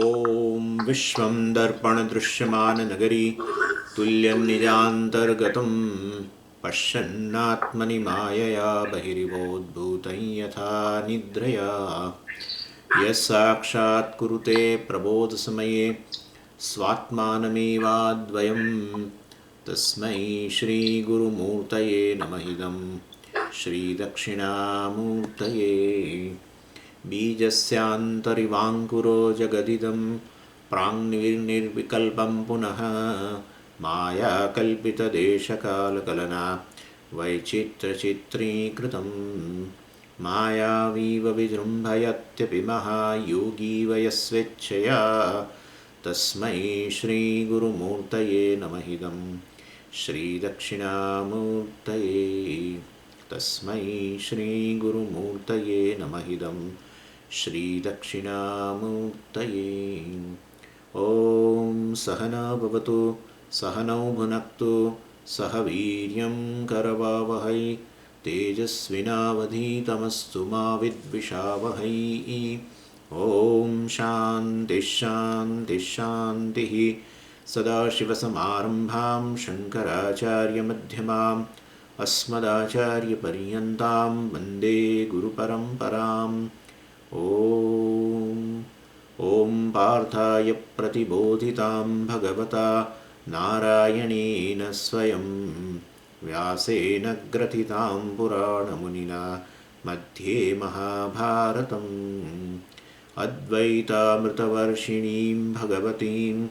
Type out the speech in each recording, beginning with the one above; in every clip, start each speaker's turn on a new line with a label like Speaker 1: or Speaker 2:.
Speaker 1: ॐ विश्वं दर्पणदृश्यमाननगरी तुल्यन्निजान्तर्गतं पश्यन्नात्मनि मायया बहिरिवोद्भूतं यथा निद्रया यः साक्षात् कुरुते प्रबोधसमये स्वात्मानमेवाद्वयं तस्मै श्रीगुरुमूर्तये नमः इदं श्रीदक्षिणामूर्तये बीजस्यान्तरिवाङ्कुरो जगदिदं प्राङ्निर्विकल्पं पुनः मायाकल्पितदेशकालकलना वैचित्रचित्रीकृतं मायावीव विजृम्भयत्यपि महायोगी वयस्वेच्छया तस्मै श्रीगुरुमूर्तये नमः इदं श्रीदक्षिणामूर्तये तस्मै श्रीगुरुमूर्तये नमः इदं श्रीदक्षिणामूर्तये ॐ सहना भवतु सहनौ भुनक्तु सह वीर्यं करवावहै तेजस्विनावधीतमस्तु मा विद्विषावहै ॐ शान्तिः शान्तिः शान्तिः सदाशिवसमारम्भां शङ्कराचार्यमध्यमाम् अस्मदाचार्यपर्यन्तां वन्दे गुरुपरम्पराम् ॐ पार्थाय प्रतिबोधितां भगवता नारायणेन स्वयं व्यासेन ग्रथितां पुराणमुनिना मध्ये महाभारतम् अद्वैतामृतवर्षिणीं भगवतीम्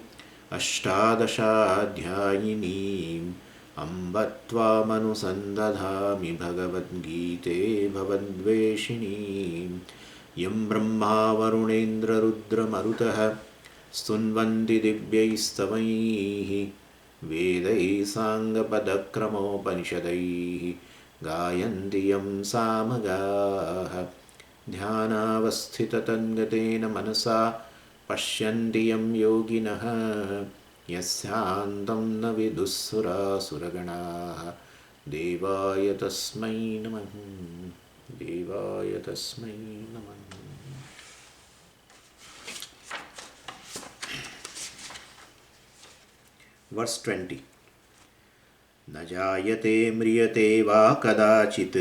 Speaker 1: अष्टादशाध्यायिनीम् अम्ब त्वामनुसन्दधामि भगवद्गीते भवद्वेषिणीं यं ब्रह्मा वरुणेन्द्ररुद्रमरुतः स्तुन्वन्ति दिव्यैस्तवैः वेदैः साङ्गपदक्रमोपनिषदैः गायन्ति यं सामगाः ध्यानावस्थिततन्गतेन मनसा पश्यन्ति यं योगिनः यस्यान्तं न विदुःसुरासुरगणाः देवाय तस्मै नमः देवाय तस्मै नमः Verse 20 न जायते म्रियते वा कदाचित्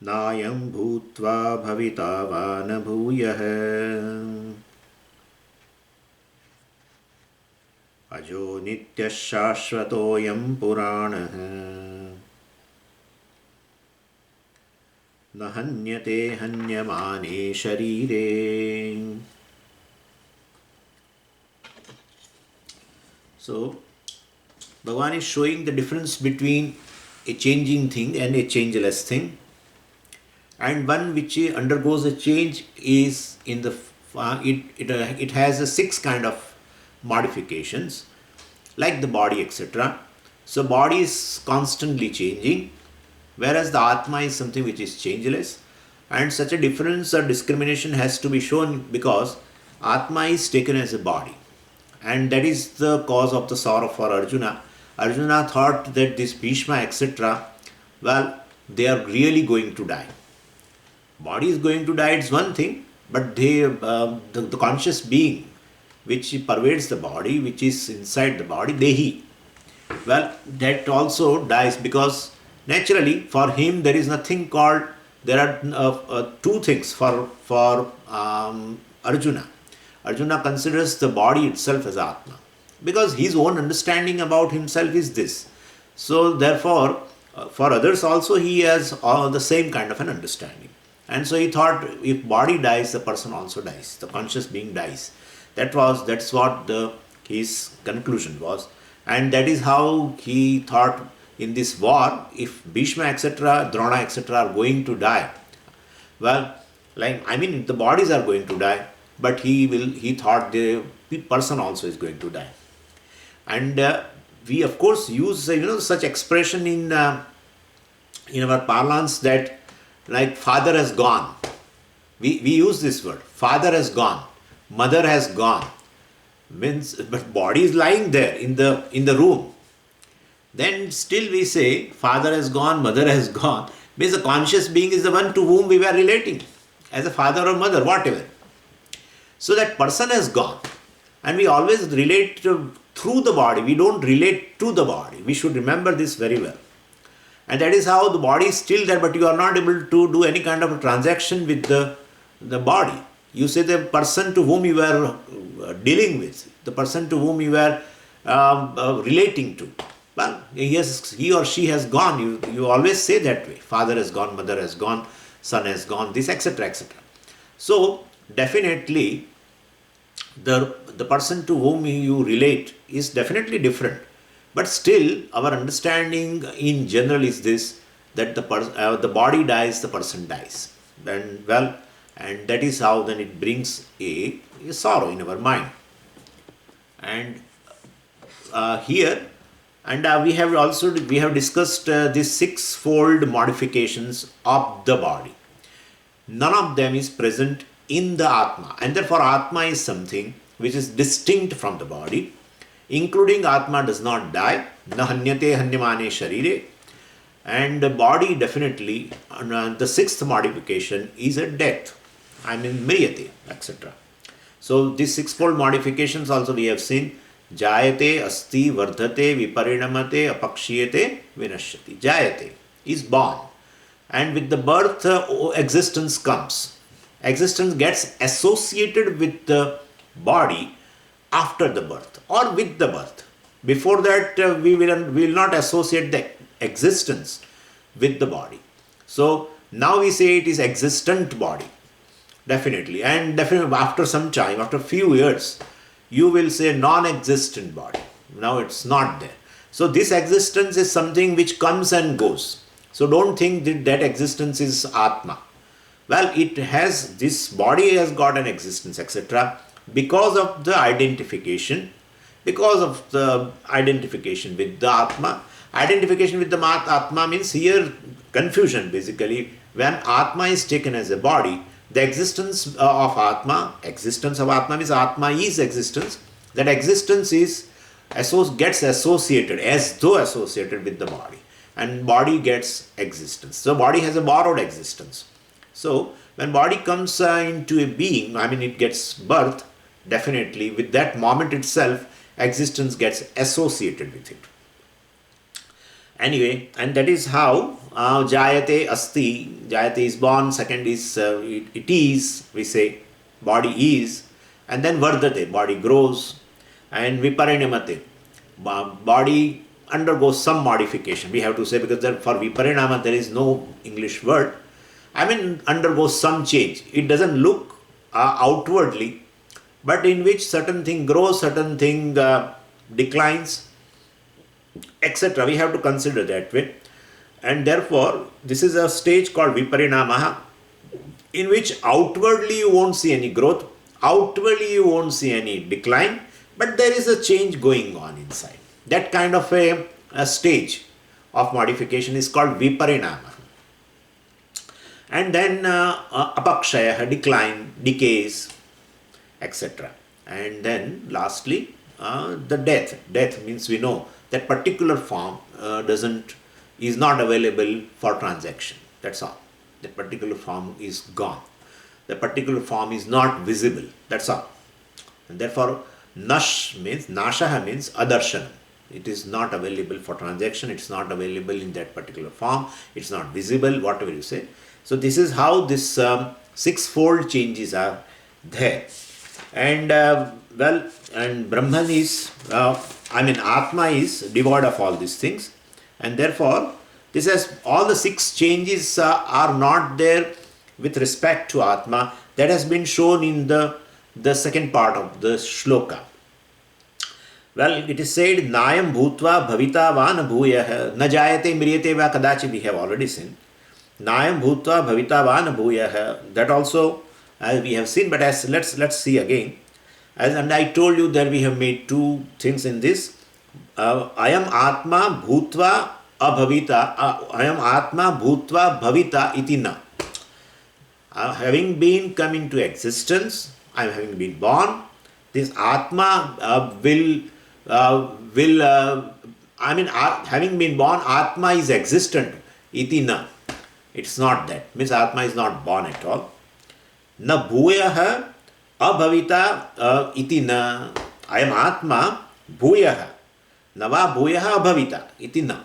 Speaker 1: नायं भूत्वा भविता वा न भूयः अजो नित्यः शाश्वतोऽयं पुराणः न हन्यते हन्यमाने शरीरे So Bhagavan is showing the difference between a changing thing and a changeless thing. And one which undergoes a change is in the it has a 6 kind of modifications like the body, etc. So body is constantly changing, whereas the Atma is something which is changeless, and such a difference or discrimination has to be shown because Atma is taken as a body, and that is the cause of the sorrow for Arjuna. Arjuna thought that this Bhishma, etc., well, they are really going to die. Body is going to die, it's one thing, but the conscious being which pervades the body, which is inside the body, Dehi, well, that also dies because naturally for him there is nothing called, there are 2 things for Arjuna. Arjuna considers the body itself as Atma because his own understanding about himself is this. So therefore, for others also he has the same kind of an understanding. And so he thought if body dies, the person also dies. The conscious being dies. That's what his conclusion was. And that is how he thought in this war, if Bhishma, etc., Drona, etc., are going to die, well, the bodies are going to die, but he thought the person also is going to die. And we of course use such expression in our parlance that like father has gone. We use this word, father has gone, mother has gone. Means, but body is lying there in the room. Then still we say father has gone, mother has gone. Means the conscious being is the one to whom we were relating. as a father or mother, whatever. So that person has gone. And we always relate through the body. We don't relate to the body. We should remember this very well. And that is how the body is still there, but you are not able to do any kind of a transaction with the body. You say the person to whom you are dealing with, the person to whom you are relating to. Well, he or she has gone. You always say that way. Father has gone, mother has gone, son has gone, this, etc., etc. So, definitely, the person to whom you relate is definitely different. But still, our understanding in general is this, that the body dies, the person dies. And that is how then it brings a sorrow in our mind. And here, and we have discussed these sixfold modifications of the body. None of them is present in the Atma, and therefore Atma is something which is distinct from the body, including Atma does not die, na hanyate hanyamane sharire, and the body definitely, the sixth modification is a death, mriyate, etc. So these sixfold modifications also we have seen. Jayate, asti, vardhate, viparinamate, apakshiyate, vinashyati. Jayate is born, and with the birth existence comes. Existence gets associated with the body after the birth or with the birth. Before that, we will not associate the existence with the body. So now we say it is existent body, definitely. And definitely after some time, after few years, you will say non-existent body. Now it's not there. So this existence is something which comes and goes. So don't think that existence is Atma. Well, this body has got an existence, etc. because of the identification with the Atma. Identification with the Atma means here confusion basically. When Atma is taken as a body, the existence of Atma means Atma is existence. That existence gets associated, as though associated with the body. And body gets existence. So body has a borrowed existence. So when body comes into a being, it gets birth, definitely with that moment itself, existence gets associated with it. Anyway, and that is how Jayate Asti, Jayate is born, second is it is, we say, body is, and then Vardhate, body grows, and Viparinamate, body undergoes some modification, we have to say, because for Viparinama there is no English word. Undergoes some change. It doesn't look outwardly, but in which certain thing grows, certain thing declines, etc. We have to consider that way. And therefore, this is a stage called Viparinama, in which outwardly you won't see any growth, outwardly you won't see any decline, but there is a change going on inside. That kind of a stage of modification is called Viparinama. And then apakshaya, decline, decays, etc. And then lastly, the death. Death means we know that particular form is not available for transaction. That's all. That particular form is gone. The particular form is not visible. That's all. And therefore, nashaha means adarshana. It is not available for transaction. It's not available in that particular form. It's not visible, whatever you say. So this is how this sixfold changes are there. And and Brahman is, Atma is devoid of all these things. And therefore, all the six changes are not there with respect to Atma. That has been shown in the second part of the shloka. Well, it is said, Nayam bhutva bhavita vana bhuyah na jayate mriyate va kadachi, we have already seen. Nayam bhutva bhavita vana bhuyah, that also we have seen, but let's see again. And I told you that we have made two things in this. Ayam atma bhutva abhavita, ayam atma bhutva bhavita iti na. Having been come into existence, I am having been born, this atma having been born, atma is existent, iti na. It's not that. Means Atma is not born at all. Na bhuyaha abhavita iti na. I am Atma bhuyaha. Nava bhuyaha abhavita iti na.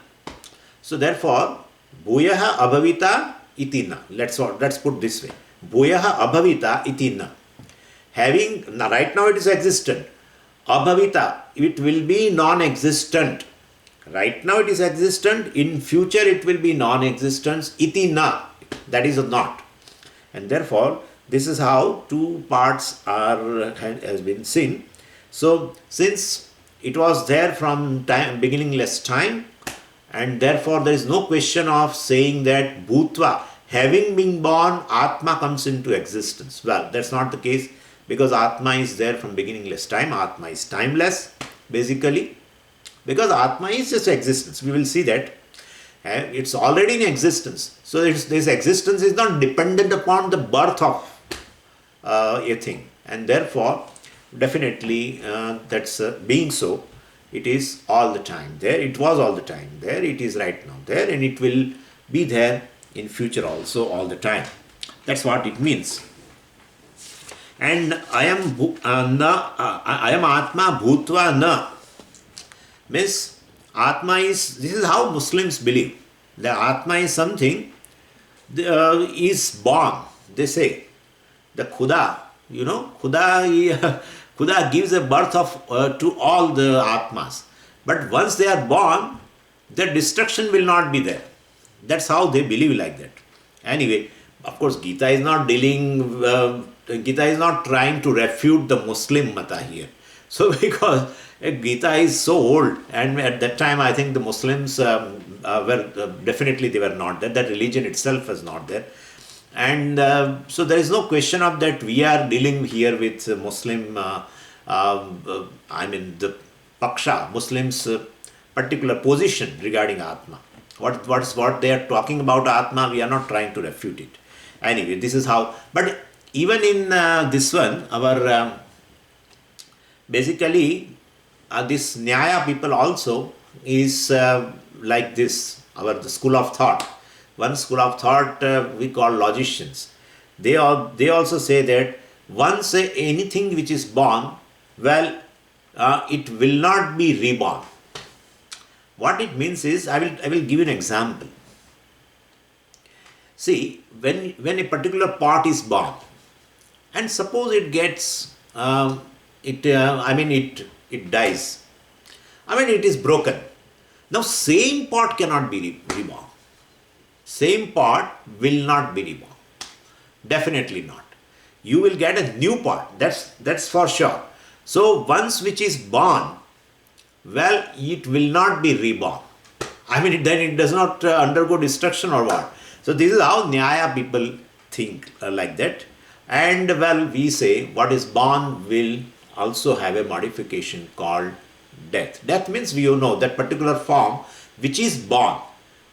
Speaker 1: So therefore, bhuyaha abhavita iti na. Let's put this way. Bhuyaha abhavita iti na. Having, right now it is existent. Abhavita, it will be non-existent. Right now it is existent. In future it will be non-existence. Iti na. That is not. And therefore, this is how two parts has been seen. So, since it was there from beginningless time, and therefore there is no question of saying that Bhutva, having been born, Atma comes into existence. Well, that's not the case, because Atma is there from beginningless time. Atma is timeless, basically, because Atma is just existence. We will see that. It's already in existence. So this existence is not dependent upon the birth of a thing. And therefore, definitely that's being so, it is all the time there. It was all the time there. It is right now there, and it will be there in future also all the time. That's what it means. And I am Atma Bhutva na. Means Atma is, this is how Muslims believe. The Atma is something is born. They say the Khuda, Khuda gives a birth of to all the Atmas. But once they are born, their destruction will not be there. That's how they believe like that. Anyway, of course, Gita is not Gita is not trying to refute the Muslim mata here. So because Gita is so old, and at that time I think the Muslims were definitely they were not there. That religion itself was not there. And so there is no question of that we are dealing here with Muslim, the Paksha, Muslims' particular position regarding Atma. What they are talking about Atma, we are not trying to refute it. Anyway, this is how, but even in this one, our basically this Nyaya people also is like this, the school of thought. One school of thought we call logicians. They also say that once anything which is born, well, it will not be reborn. What it means is, I will give you an example. See, when a particular pot is born, and suppose it gets, it dies. It is broken. Now, same pot cannot be reborn. Same pot will not be reborn. Definitely not. You will get a new pot. That's for sure. So, once which is born, well, it will not be reborn. Then it does not undergo destruction or what. So, this is how Nyaya people think like that. And well, we say what is born will also have a modification called death. Death means we know that particular form which is born,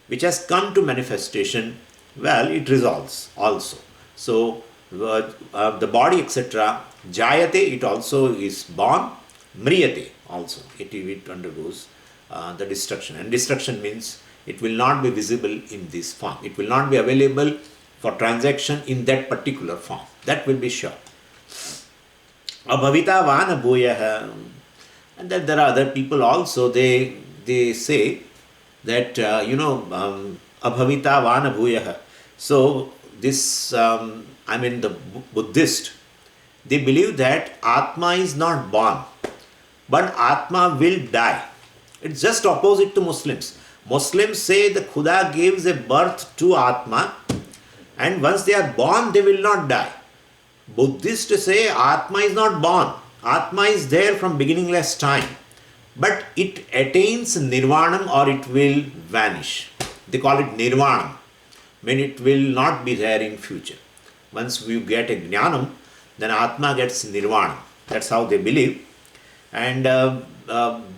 Speaker 1: which has come to manifestation, well, it resolves also. So the body, etc., jayate, it also is born, mriyate also, it undergoes the destruction. And destruction means it will not be visible in this form. It will not be available for transaction in that particular form. That will be sure. Abhavita vana bhuyaha. And then there are other people also, they say that, abhavita vana bhuyaha. So this, the Buddhist, they believe that Atma is not born, but Atma will die. It's just opposite to Muslims. Muslims say the Khuda gives a birth to Atma, and once they are born, they will not die. Buddhists say Atma is not born. Atma is there from beginningless time, but it attains nirvanam, or it will vanish. They call it nirvanam, it will not be there in future. Once we get a jnanam, then Atma gets nirvana. That's how they believe. And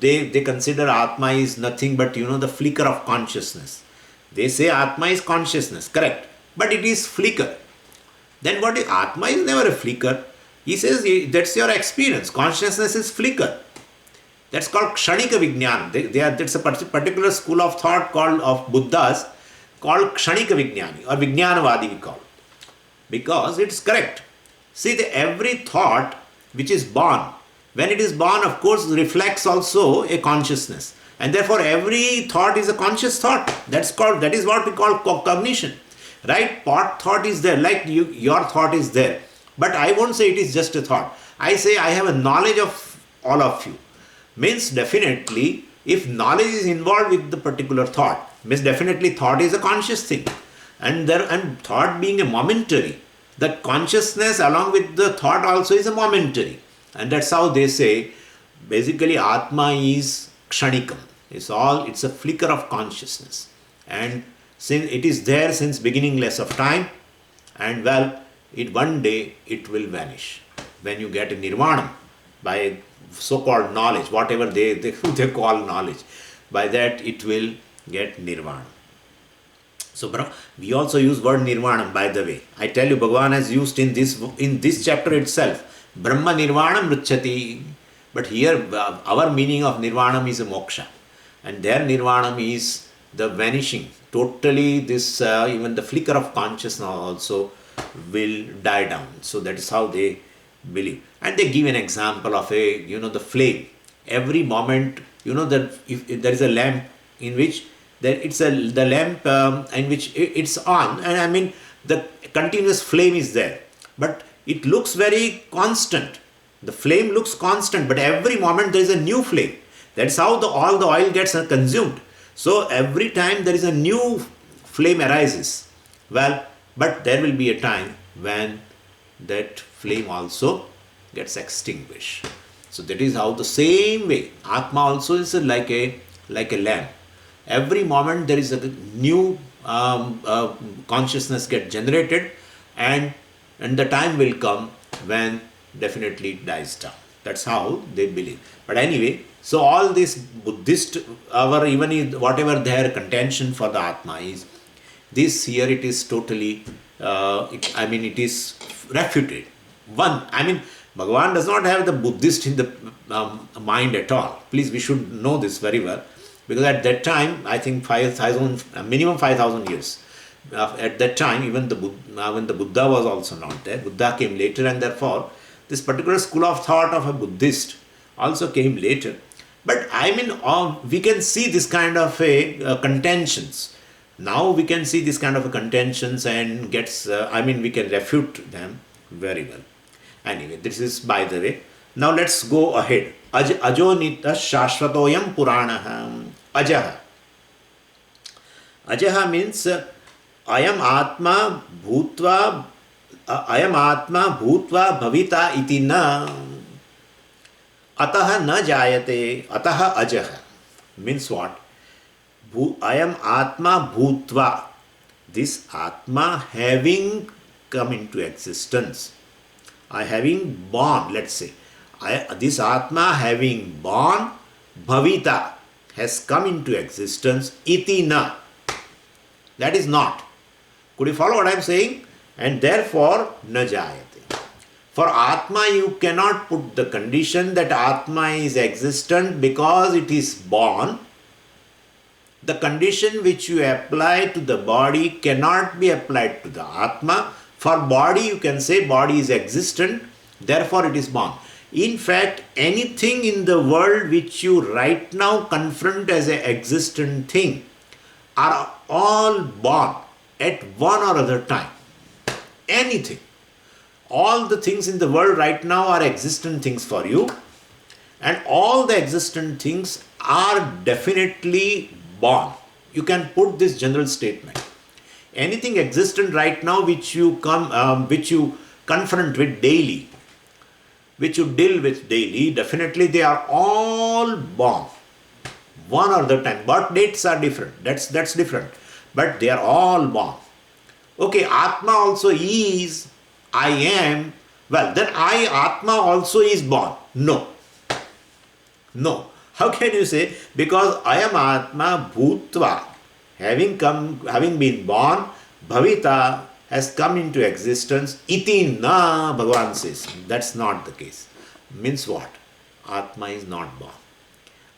Speaker 1: they consider Atma is nothing but, the flicker of consciousness. They say Atma is consciousness, correct, but it is flicker. Then what is Atma? Is never a flicker. He says that's your experience. Consciousness is flicker. That's called kshanika vijnana. That's a particular school of thought of Buddhas called kshanika vijnani, or vijnanavadi we call it. Because it's correct. See, every thought which is born, when it is born, of course, reflects also a consciousness. And therefore, every thought is a conscious thought. That is what we call cognition. Right? Thought is there, like your thought is there. But I won't say it is just a thought. I say I have a knowledge of all of you. Means definitely, if knowledge is involved with the particular thought, means definitely thought is a conscious thing. And thought being a momentary, that consciousness along with the thought also is a momentary. And that's how they say, basically Atma is kshanikam. It's a flicker of consciousness. And since it is there since beginningless of time, and one day it will vanish. When you get a nirvana by so-called knowledge, whatever they call knowledge, by that it will get nirvana. So we also use word nirvana, by the way. I tell you, Bhagavan has used in this chapter itself, Brahma nirvana mruchati. But here our meaning of nirvana is a moksha. And their nirvana is the vanishing. Totally this, even the flicker of consciousness also will die down. So that is how they believe. And they give an example of the flame. Every moment, that if there is a lamp in which the lamp in which it's on, and I mean the continuous flame is there, but it looks very constant. The flame looks constant, but every moment there is a new flame. That's how all the oil gets consumed. So every time there is a new flame arises. But there will be a time when that flame also gets extinguished. So that is how the same way Atma also is like a lamp. Every moment there is a new consciousness get generated, and the time will come when definitely it dies down. That's how they believe. But anyway, so all this Buddhist, whatever their contention for the Atma is, this here it is totally, it is refuted. Bhagavan does not have the Buddhist in the mind at all. Please, we should know this very well. Because at that time, I think 5,000, minimum 5,000 years. At that time, even when the Buddha was also not there. Buddha came later, and therefore, this particular school of thought of a Buddhist also came later. But we can see this kind of contentions. Now we can see this kind of contentions and we can refute them very well. Anyway, this is by the way. Now let's go ahead. Ajonita shashvatoyam puranaha. Ajaha. Ajaha means ayam atma bhutva bhavita iti na ataha na jayate ataha ajaha. Means what? Ayam atma bhutva. This atma having come into existence. Having born, let's say. This atma having born, bhavita, has come into existence, iti na. That is not. Could you follow what I am saying? And therefore, na jayate. For atma, you cannot put the condition that atma is existent because it is born. The condition which you apply to the body cannot be applied to the atma. For body, you can say body is existent, therefore it is born. In fact, anything in the world which you right now confront as an existent thing are all born at one or other time. Anything. All the things in the world right now are existent things for you, and all the existent things are definitely born. You can put this general statement. Anything existent right now which you confront with daily, which you deal with daily, definitely they are all born. One or other time. Birth dates are different. That's different. But they are all born. Okay, Atma also is, I am. Well, then Atma also is born. No. How can you say? Because I am Atma bhutva, having been born, bhavita, has come into existence, iti na, Bhagavan says. That's not the case. Means what? Atma is not born.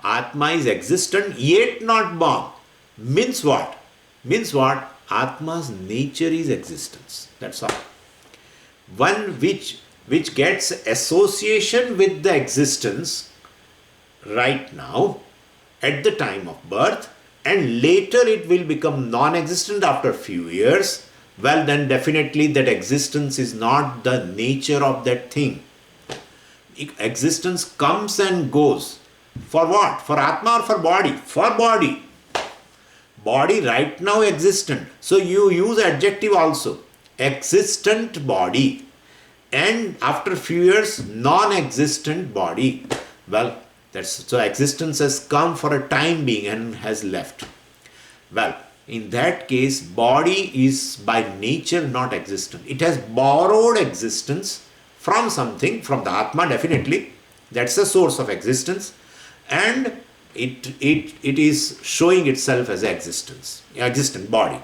Speaker 1: Atma is existent, yet not born. Means what? Atma's nature is existence. That's all. One which which gets association with the existence right now at the time of birth, and later it will become non-existent after a few years, well, then definitely that existence is not the nature of that thing. Existence comes and goes. For what? For Atma or for body? For body. Body right now existent. So you use adjective also. Existent body. And after few years, non-existent body. Well, so existence has come for a time being and has left. Well, in that case, body is by nature not existent. It has borrowed existence from something, from the Atma definitely. That's the source of existence. And it is showing itself as existent body.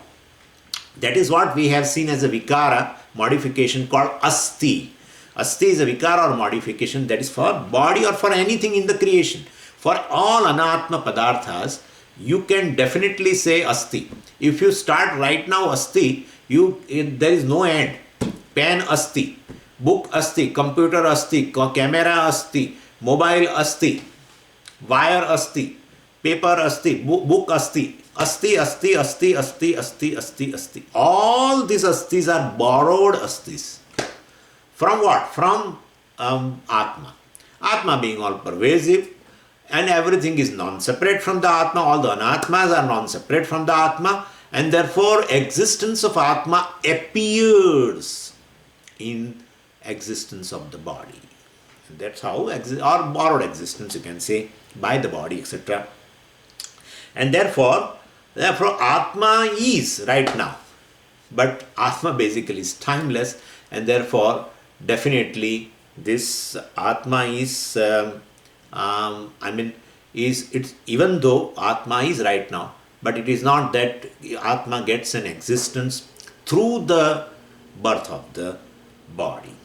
Speaker 1: That is what we have seen as a vikara modification called asti. Asti is a vikara or modification that is for body or for anything in the creation. For all anatma padarthas, you can definitely say asti. If you start right now asti, there is no end. Pen asti, book asti, computer asti, camera asti, mobile asti, wire asti, paper asti, book asti. Asti, asti, asti, asti, asti, asti, asti. All these astis are borrowed astis. From what? From Atma. Atma being all pervasive, and everything is non-separate from the Atma. All the anatmas are non-separate from the Atma, and therefore existence of Atma appears in existence of the body. And that's how, or borrowed existence you can say, by the body, etc. And therefore Atma is right now. But Atma basically is timeless, and therefore definitely this Atma is, it's even though Atma is right now, but it is not that Atma gets an existence through the birth of the body.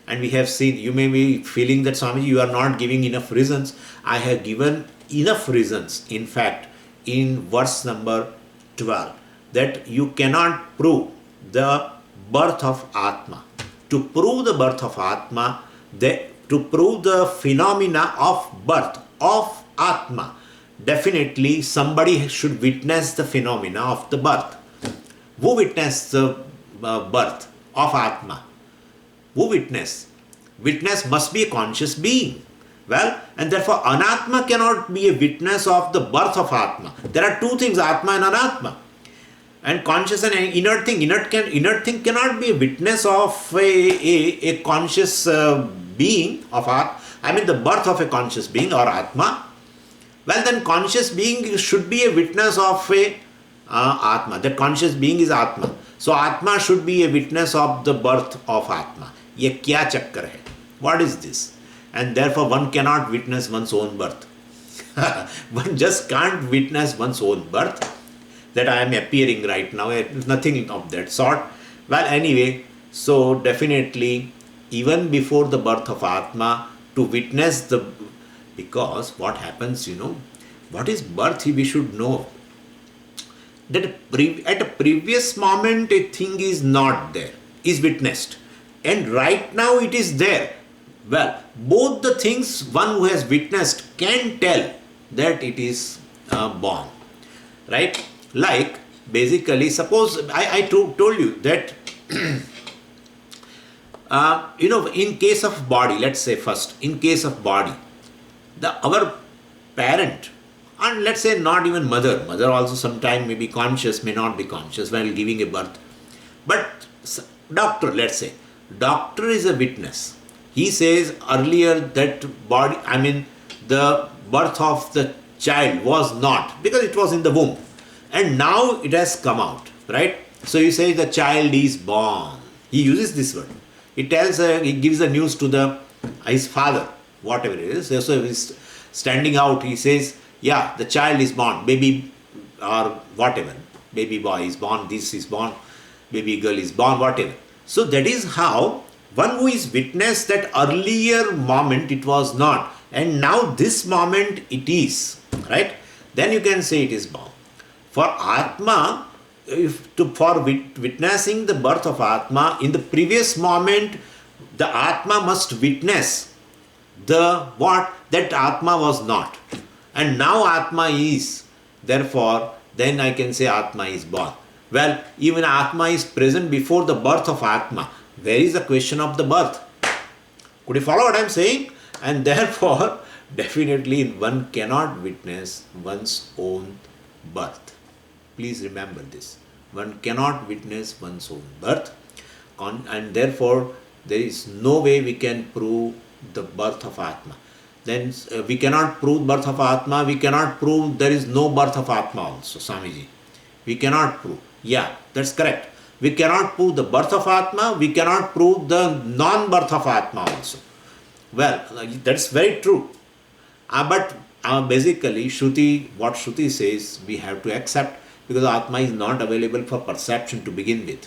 Speaker 1: And we have seen, you may be feeling that Swamiji, you are not giving enough reasons. I have given enough reasons, in fact, in verse number 12, that you cannot prove the birth of Atma. To prove the birth of Atma, to prove the phenomena of birth of Atma, definitely somebody should witness the phenomena of the birth. Who witnessed the birth of Atma? Who witnessed? Witness must be a conscious being. Well, and therefore Anatma cannot be a witness of the birth of Atma. There are two things, Atma and Anatma. And conscious and inert thing. Inert thing cannot be a witness of a conscious being of Atma. The birth of a conscious being or Atma. Well, then conscious being should be a witness of a Atma. That conscious being is Atma. So Atma should be a witness of the birth of Atma. Ye kya chakkar hai? What is this? And therefore one cannot witness one's own birth. One just can't witness one's own birth. That I am appearing right now, nothing of that sort. Well, anyway, so definitely even before the birth of Atma, to witness because what happens, what is birth we should know. That at a previous moment a thing is not there, is witnessed. And right now it is there. Well, both the things one who has witnessed can tell that it is born. Right? Like, basically, suppose I told you that, in case of body, let's say first, in case of body, our parent, and let's say not even mother also sometime may be conscious, may not be conscious while giving a birth. But doctor, let's say, doctor is a witness. He says earlier that the birth of the child was not, because it was in the womb. And now it has come out, right? So he says the child is born. He uses this word. He gives the news to his father, whatever it is. So he's standing out, he says, yeah, the child is born, baby or whatever. Baby boy is born, this is born, baby girl is born, whatever. So that is how one who is witnessed that earlier moment it was not. And now this moment it is, right? Then you can say it is born. For Atma, for witnessing the birth of Atma, in the previous moment, the Atma must witness the what? That Atma was not. And now Atma is. Therefore, then I can say Atma is born. Well, even Atma is present before the birth of Atma. Where is the question of the birth? Could you follow what I am saying? And therefore, definitely one cannot witness one's own birth. Please remember this. One cannot witness one's own birth. And therefore, there is no way we can prove the birth of Atma. Then we cannot prove birth of Atma. We cannot prove there is no birth of Atma also, Swamiji. We cannot prove. Yeah, that's correct. We cannot prove the birth of Atma. We cannot prove the non-birth of Atma also. Well, that's very true. But basically, Shruti, what Shruti says, we have to accept, because Atma is not available for perception to begin with.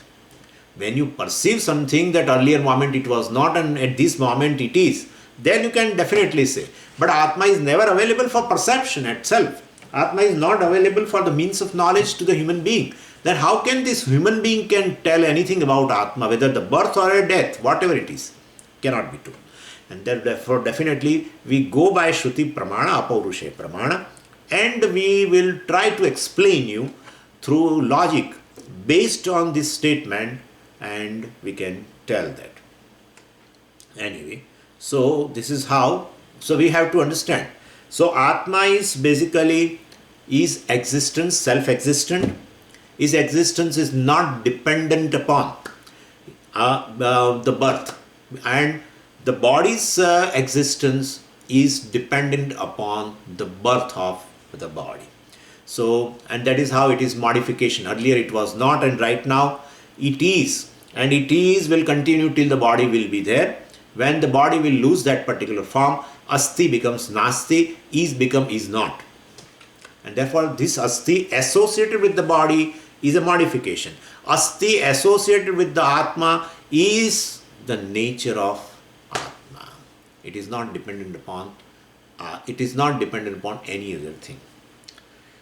Speaker 1: When you perceive something that earlier moment it was not and at this moment it is, then you can definitely say. But Atma is never available for perception itself. Atma is not available for the means of knowledge to the human being. Then how can this human being can tell anything about Atma, whether the birth or a death, whatever it is? Cannot be true. And therefore definitely we go by Shruti Pramana, Apaurushe Pramana, and we will try to explain you through logic based on this statement, and we can tell that. Anyway, so this is how, so we have to understand. So Atma is basically, is existence, self-existent. His existence is not dependent upon the birth, and the body's existence is dependent upon the birth of the body. So, and that is how it is modification. Earlier it was not, and right now it is, and it is will continue till the body will be there. When the body will lose that particular form, asti becomes nasti, is become is not. And therefore this asti associated with the body is a modification. Asti associated with the Atma is the nature of Atma. It is not dependent upon any other thing.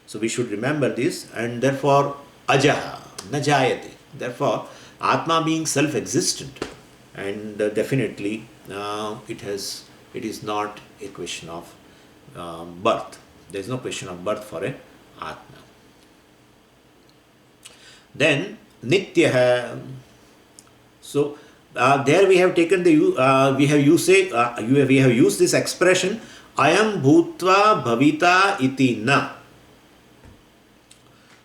Speaker 1: So we should remember this, and therefore ajaha, najayate. Therefore Atma being self-existent, and definitely it is not a question of birth. There is no question of birth for a Atma. Then nitya. So there we have taken the we have used this expression ayam bhutva bhavita iti na,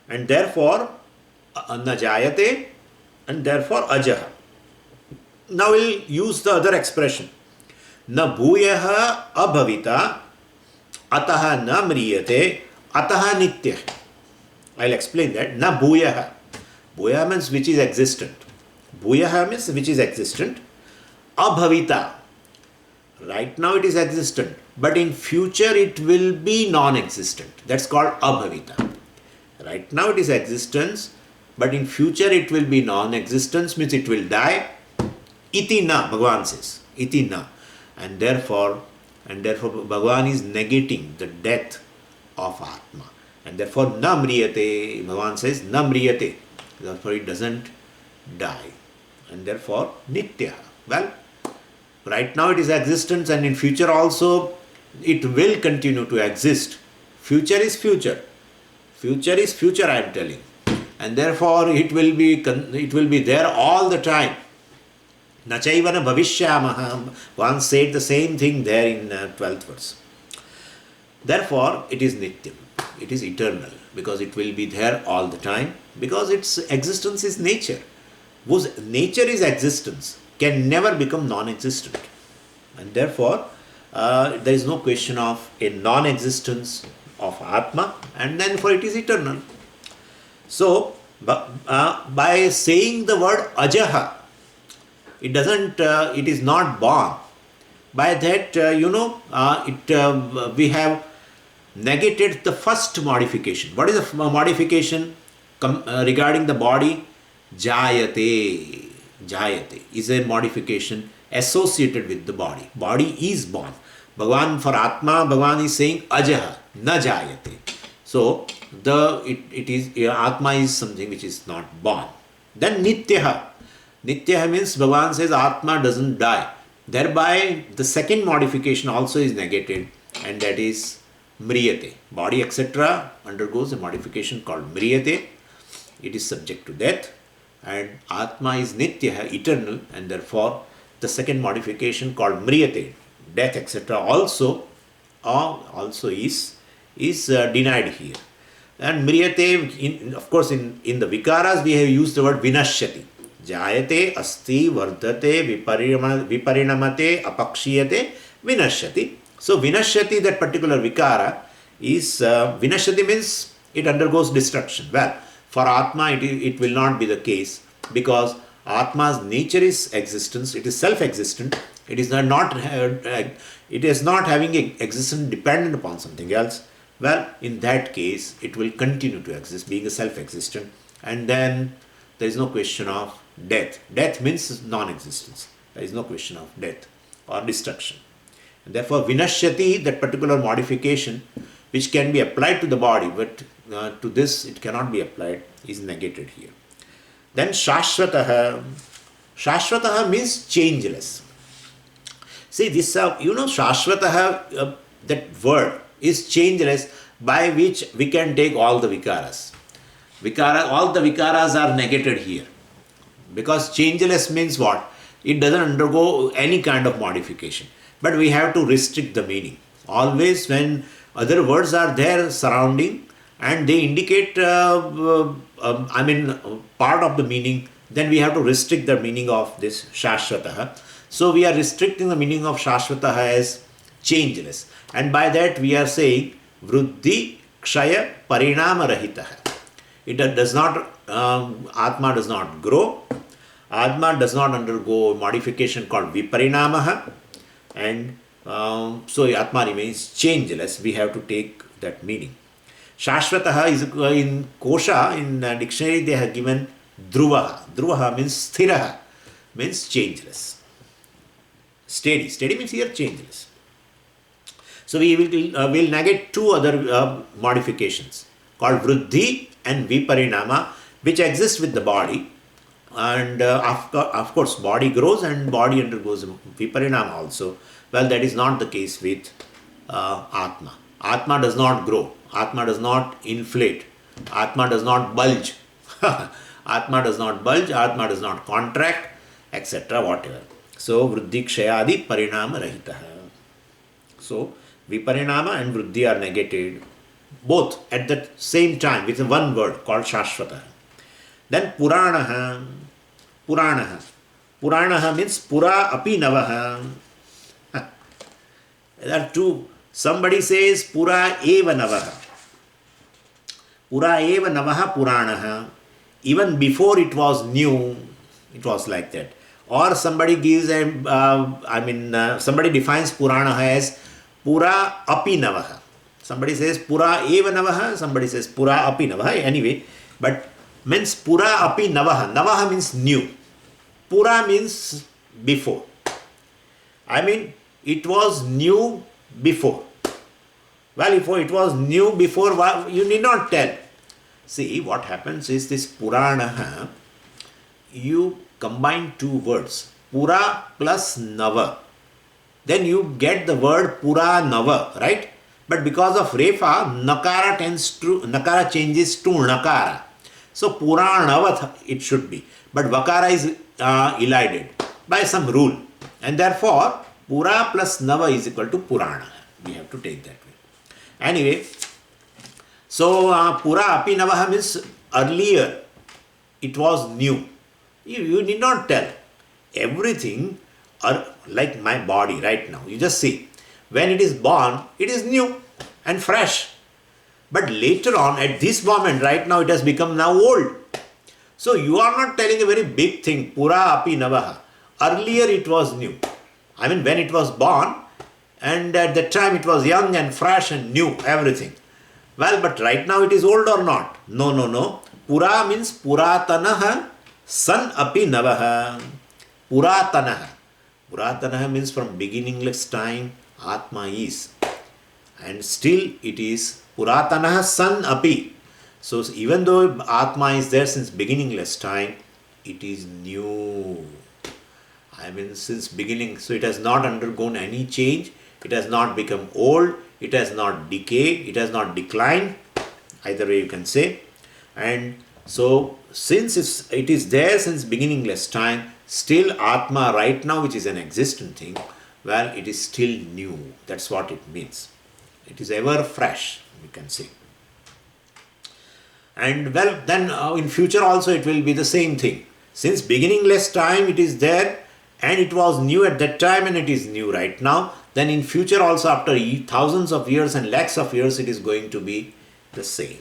Speaker 1: and therefore najayate, and therefore ajaha. Now we'll use the other expression. Na bhuyaha abhavita ataha na mriyate ataha nitya. I'll explain that. Na bhuyaha. Bhuyaha means which is existent. Bhuyaha means which is existent. Abhavita. Right now it is existent, but in future it will be non-existent. That's called abhavita. Right now it is existence, but in future it will be non-existence, means it will die. Iti na, Bhagavan says. Iti na. And therefore Bhagavan is negating the death of Atma. And therefore na mriyate, Bhagavan says na mriyate. Therefore it doesn't die. And therefore nitya. Well, right now it is existence, and in future also it will continue to exist. Future is future. Future is future, I am telling. And therefore it will be there all the time. Nachaivana bhavishyamaha. One said the same thing there in 12th verse. Therefore it is nityam. It is eternal, because it will be there all the time, because its existence is nature. Whose nature is existence can never become non-existent. And therefore there is no question of a non-existence of Atma, and therefore it is eternal. So by saying the word ajaha, it is not born. By that we have negated the first modification. What is the modification regarding the body? Jayate. Jayate is a modification associated with the body. Body is born. Bhagavan, for Atma, Bhagavan is saying ajaha, na jayate. So it is Atma is something which is not born. Then nityaha. Nitya means Bhagavan says Atma doesn't die. Thereby, the second modification also is negated, and that is Mriyate. Body, etc., undergoes a modification called Mriyate. It is subject to death, and Atma is Nitya, eternal, and therefore the second modification called Mriyate, death, etc., also is denied here. And Mriyate, of course, in the Vikaras, we have used the word Vinashyati. Jayate, Asti, Vardate, Viparinamate, Apakshiyate, Vinashyati. So, Vinashyati, that particular Vikara, is Vinashyati means it undergoes destruction. Well, for Atma, it will not be the case, because Atma's nature is existence, it is self-existent, it is not having an existence dependent upon something else. Well, in that case, it will continue to exist, being a self-existent, and then there is no question of death. Death means non-existence. There is no question of death or destruction. And therefore, Vinashyati, that particular modification, which can be applied to the body, but to this it cannot be applied, is negated here. Then Shashvataha. Shashvataha means changeless. See, this, Shashvataha, that word is changeless, by which we can take all the Vikaras. All the Vikaras are negated here. Because changeless means what? It doesn't undergo any kind of modification. But we have to restrict the meaning. Always when other words are there surrounding and they indicate part of the meaning, then we have to restrict the meaning of this Shashvataha. So we are restricting the meaning of Shashvataha as changeless. And by that we are saying Vruddhi Kshaya Parinama Rahitaha. It does not, Atma does not grow. Atma does not undergo modification called Viparinamaha. And so Atma remains changeless. We have to take that meaning. Shashvataha is in Kosha, in dictionary they have given Dhruvaha. Dhruvaha means Sthiraha, means changeless. Steady. Steady means here changeless. So we will negate two other modifications called Vruddhi and Viparinama, which exist with the body. And of course, body grows and body undergoes Viparinama also. Well, that is not the case with Atma. Atma does not grow. Atma does not inflate. Atma does not bulge. Atma does not bulge. Atma does not contract, etc. Whatever. So, Vruddhi Kshayadi Parinama Rahitaha. So, Viparinama and Vruddhi are negated both at the same time with one word called Shashvataha. Then Puranaha. Puranaha means Pura Api Navaha. There are two. Somebody says Pura Eva Navaha. Pura Eva Navaha Puranaha. Even before it was new, it was like that. Or somebody gives somebody defines Puranaha as Pura Api Navaha. Somebody says Pura Eva Navaha, somebody says Pura Api Navaha. Anyway, but means Pura Api Navaha. Navaha means new. Pura means before. It was new before. Well, if it was new before, you need not tell. See, what happens is this Puranaha, you combine two words, Pura plus Nava. Then you get the word Pura Nava, right? But because of Refa, Nakara changes to Nakara. So Puranavat it should be. But Vakara is elided by some rule. And therefore, Pura plus Nava is equal to Purana. We have to take that way. Anyway, so Pura Api Navaha means earlier it was new. You need not tell. Everything, like my body right now, you just see. When it is born, it is new and fresh. But later on, at this moment, right now, it has become now old. So you are not telling a very big thing, Pura Api Navaha. Earlier it was new. When it was born, and at that time it was young and fresh and new, everything. Well, but right now it is old or not? No. Pura means Puratanaha, San Api Navaha. Puratanaha. Puratanaha means from beginningless time, Atma is. And still it is Puratanaha San Api. So even though Atma is there since beginningless time, it is new. I mean, since beginning, so it has not undergone any change, it has not become old, it has not decayed, it has not declined, either way you can say. And so, since it is there since beginningless time, still Atma right now, which is an existent thing, well, it is still new. That's what it means. It is ever fresh, we can say. And well, then in future also it will be the same thing. Since beginningless time it is there, and it was new at that time and it is new right now, then in future also after thousands of years and lakhs of years it is going to be the same.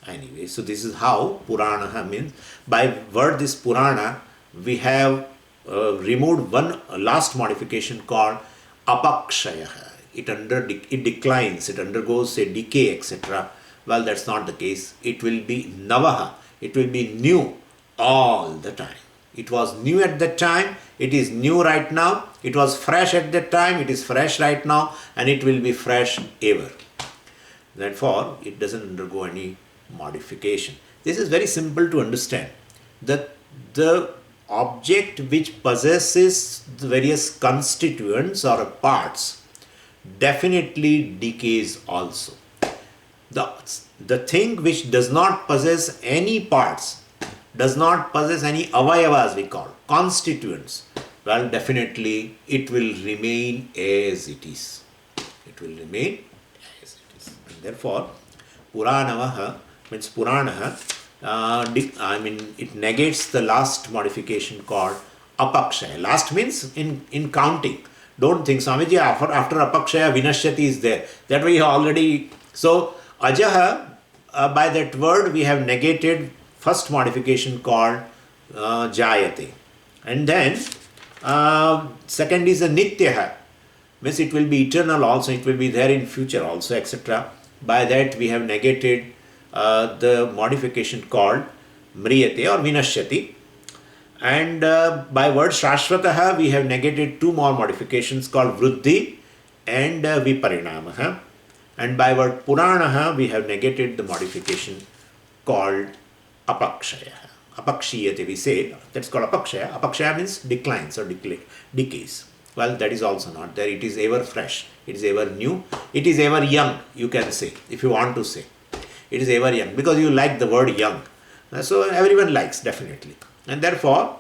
Speaker 1: Anyway, so this is how Purana means. By word this Purana, we have removed one last modification called Apakshaya. It declines, it undergoes a decay, etc. Well, that's not the case. It will be Navaha. It will be new all the time. It was new at that time, it is new right now. It was fresh at that time, it is fresh right now, and it will be fresh ever. Therefore, it doesn't undergo any modification. This is very simple to understand. That the object which possesses the various constituents or parts definitely decays also. The thing which does not possess any parts, does not possess any avayavas, we call constituents, well, definitely it will remain as it is. It will remain as it is. And therefore, Puranavaha means Puranaha, it negates the last modification called Apakshaya. Last means in counting. Don't think, Swamiji, after Apakshaya, Vinashyati is there. That we already. So, Ajaha, by that word, we have negated first modification called Jayate. And then, second is a Nityaha. Means it will be eternal also, it will be there in future also, etc. By that, we have negated the modification called Mriyate or Vinashyati. And by word Shashvataha, we have negated two more modifications called Vruddhi and Viparinamaha. And by word Puranaha, we have negated the modification called Apakshaya. Apakshiyate, we say, that's called Apakshaya. Apakshaya means declines or decays. Well, that is also not there. It is ever fresh. It is ever new. It is ever young, you can say, if you want to say. It is ever young, because you like the word young. So everyone likes, definitely. And therefore,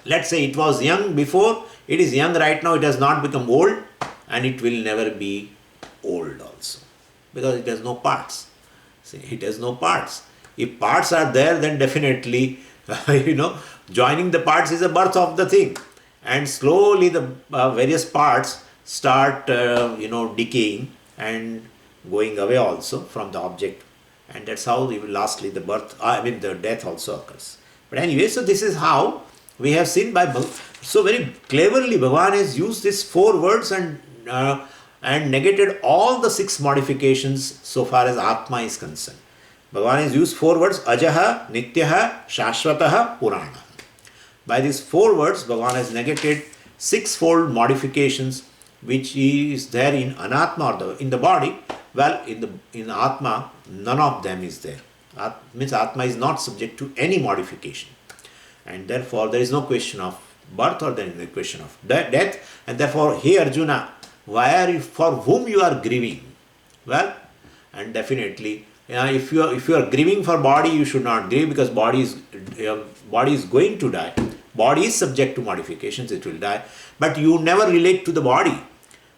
Speaker 1: let's say it was young before, it is young right now, it has not become old, and it will never be old also, because it has no parts. See, it has no parts. If parts are there, then definitely, joining the parts is a birth of the thing. And slowly the various parts start, decaying and going away also from the object. And that's how lastly the the death also occurs. But anyway, so this is how we have seen by so very cleverly Bhagavan has used these four words and negated all the six modifications so far as Atma is concerned. Bhagavan has used four words: Ajaha, Nityaha, Shashvataha, Purana. By these four words, Bhagavan has negated sixfold modifications which is there in Anatma or in the body. Well, in Atma, none of them is there. Means Atma is not subject to any modification. And therefore, there is no question of birth or there is no question of death. And therefore, hey Arjuna, for whom you are grieving? Well, and definitely, if you are grieving for body, you should not grieve, because body is going to die. Body is subject to modifications, it will die. But you never relate to the body.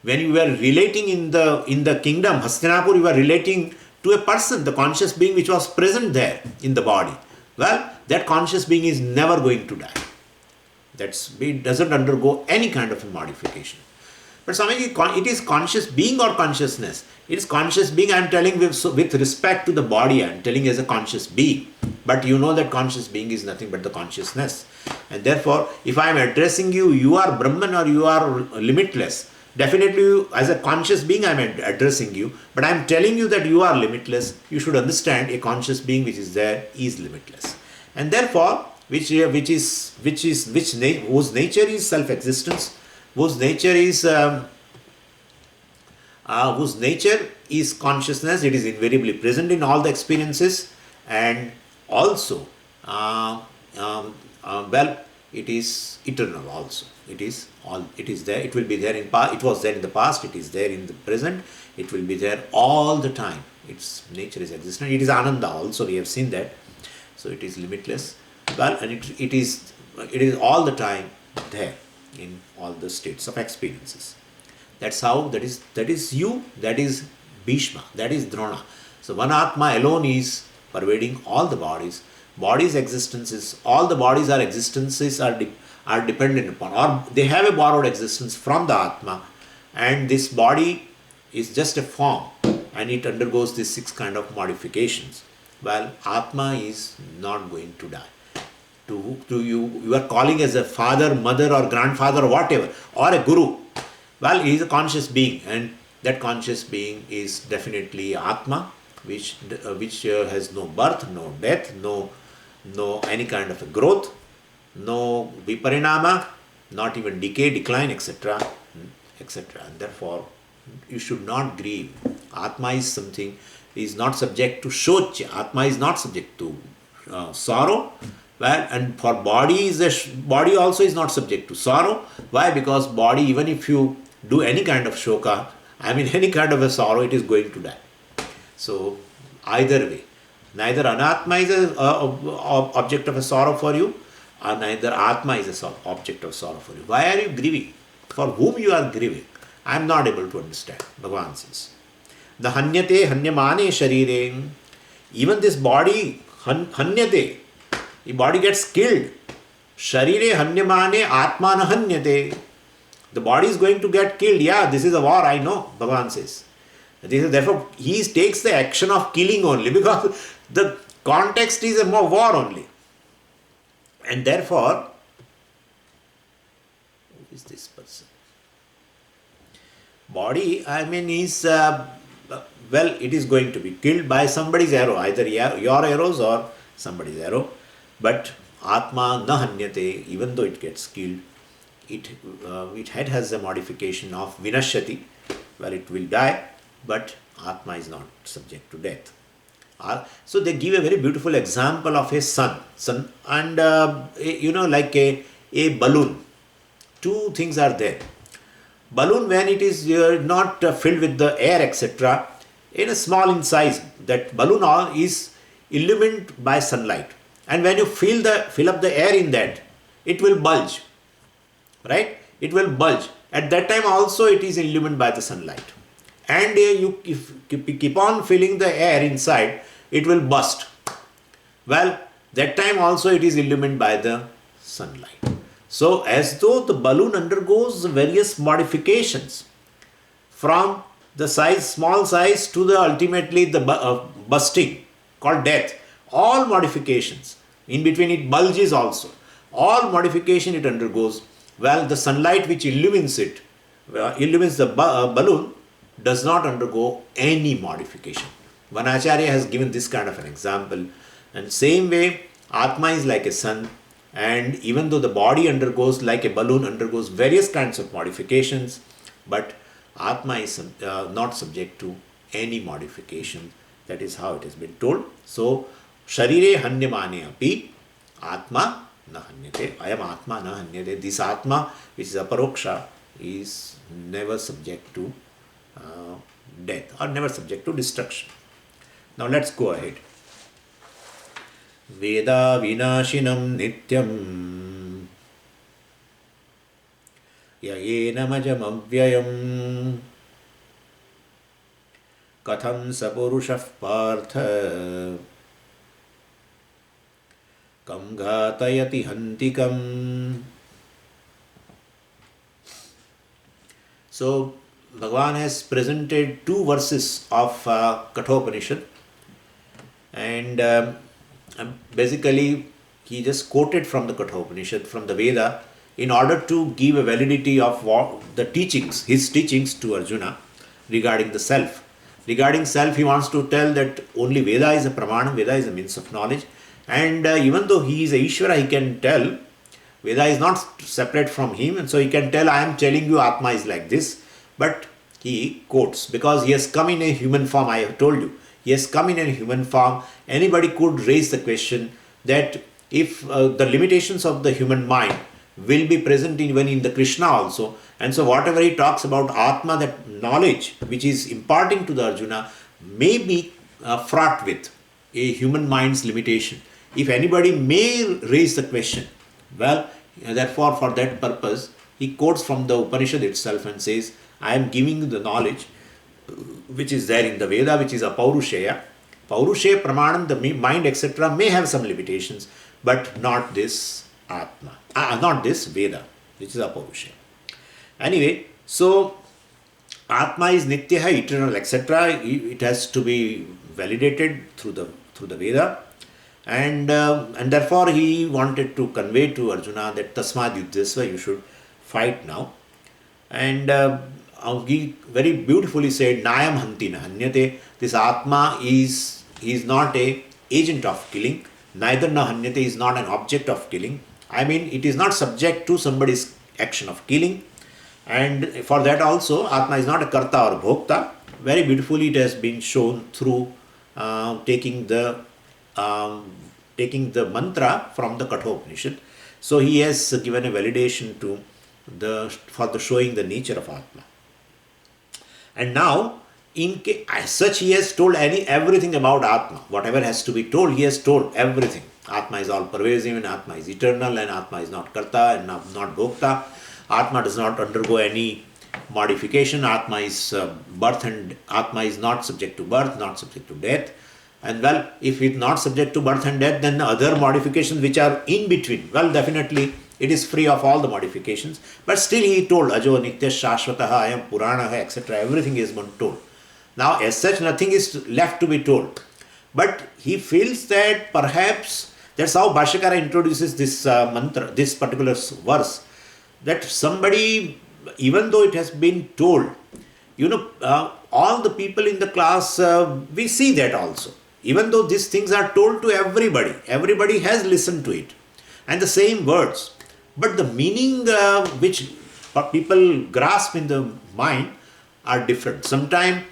Speaker 1: When you were relating in the kingdom, Hastinapur, you were relating to a person, the conscious being which was present there in the body. Well, that conscious being is never going to die. It doesn't undergo any kind of a modification. But Swamiji, it is conscious being or consciousness? It is conscious being, I am telling with respect to the body, I am telling as a conscious being. But you know that conscious being is nothing but the consciousness. And therefore, if I am addressing you, you are Brahman or you are limitless. Definitely, as a conscious being, I am addressing you. But I am telling you that you are limitless. You should understand a conscious being which is there is limitless. And therefore, whose nature is self-existence, whose nature is consciousness. It is invariably present in all the experiences, and also well, it is eternal also. It is all. It is there. It will be there in past. It was there in the past. It is there in the present. It will be there all the time. Its nature is existent. It is Ananda also. We have seen that. So it is limitless. Well, and it is all the time there in all the states of experiences. That's how. That is you. That is Bhishma. That is Drona. So one Atma alone is pervading all the bodies. Bodies' existences, all the bodies are existences are dependent upon, or they have a borrowed existence from the Atma, and this body is just a form, and it undergoes these 6 kind of modifications. Well, Atma is not going to die. To you are calling as a father, mother, or grandfather, or whatever, or a guru. Well, he is a conscious being, and that conscious being is definitely Atma, which has no birth, no death, no any kind of a growth, no viparinama, not even decay, decline, etc., etc. And therefore, you should not grieve. Atma is something, is not subject to shocha. Atma is not subject to sorrow. Well, and for body body also is not subject to sorrow. Why? Because body, even if you do any kind of shoka, any kind of a sorrow, it is going to die. So either way, neither Anatma is an object of a sorrow for you, or neither Atma is an object of sorrow for you. Why are you grieving? For whom you are grieving? I am not able to understand. Bhagavan says, the hanyate hanyamane sharire, even this body, hanyate, the body gets killed. Sharire hanyamane atmana hanyate. The body is going to get killed. Yeah, this is a war, I know, Bhagavan says. Therefore, he takes the action of killing only, because the context is a war only. And therefore, who is this person? Body, is, it is going to be killed by somebody's arrow, either your arrows or somebody's arrow. But Atma na hanyate, even though it gets killed, it has a modification of vinashyati, where it will die, but Atma is not subject to death. So they give a very beautiful example of a sun and like a balloon. 2 things are there. Balloon, when it is not filled with the air, etc., in a small in size, that balloon is illumined by sunlight. And when you fill up the air in that, it will bulge. Right? It will bulge. At that time also it is illumined by the sunlight. And if you keep on filling the air inside, it will burst. Well, that time also it is illumined by the sunlight. So, as though the balloon undergoes various modifications from the small size to the ultimately the bursting, called death. All modifications. In between it bulges also. All modification it undergoes. Well, the sunlight which illumines it, illumines the balloon, does not undergo any modification. One Acharya has given this kind of an example. And same way, Atma is like a sun, and even though the body undergoes, like a balloon, undergoes various kinds of modifications, but Atma is not subject to any modification. That is how it has been told. So, Sharire hanyamane api Atma na hanyate. I am Atma na hanyate. This Atma, which is aparoksha, is never subject to death, or never subject to destruction. Now let's go ahead. Veda vinashinam nityam yayenamajam avyayam katham sapurushah partha kam ghatayati hantikam. So, Bhagavan has presented 2 verses of Kathopanishad, and basically he just quoted from the Kathopanishad, from the Veda, in order to give a validity of the teachings, his teachings to Arjuna regarding the self. Regarding self, he wants to tell that only Veda is a pramana, Veda is a means of knowledge, and even though he is a Ishvara, he can tell Veda is not separate from him, and so he can tell, I am telling you Atma is like this. But he quotes, because he has come in a human form, I have told you. He has come in a human form. Anybody could raise the question that if the limitations of the human mind will be present even in the Krishna also. And so whatever he talks about Atma, that knowledge which is imparting to the Arjuna, may be fraught with a human mind's limitation. If anybody may raise the question, well, therefore for that purpose, he quotes from the Upanishad itself and says, I am giving the knowledge which is there in the Veda, which is a Paurusheya. Paurusheya Pramanam, the mind, etc., may have some limitations, but not this Atma, not this Veda, which is a Paurusheya. Anyway, so Atma is Nitya, eternal, etc. It has to be validated through the Veda, and therefore he wanted to convey to Arjuna that Tasmad Yuddhasva, you should fight now. And he very beautifully said, Nayam Hantina Hanyate. This Atma is not a agent of killing, neither na Hanyate is not an object of killing. I mean, it is not subject to somebody's action of killing. And for that also, Atma is not a Karta or Bhokta. Very beautifully it has been shown through taking the mantra from the Kathopanishad. So he has given a validation for the showing the nature of Atma. And now, as such, he has told everything about Atma. Whatever has to be told, he has told everything. Atma is all pervasive, and Atma is eternal, and Atma is not Karta and not Bhokta. Atma does not undergo any modification. Atma is birth, and Atma is not subject to birth, not subject to death. And well, if it is not subject to birth and death, then the other modifications which are in between, well, definitely it is free of all the modifications. But still he told, Ajo Nitya Shashvataha, Ayam Puranaha, etc. Everything is been told. Now, as such, nothing is left to be told. But he feels that perhaps, that's how Bhashyakara introduces this mantra, this particular verse, that somebody, even though it has been told, all the people in the class, we see that also. Even though these things are told to everybody has listened to it. And the same words. But the meaning which people grasp in the mind are different. Sometimes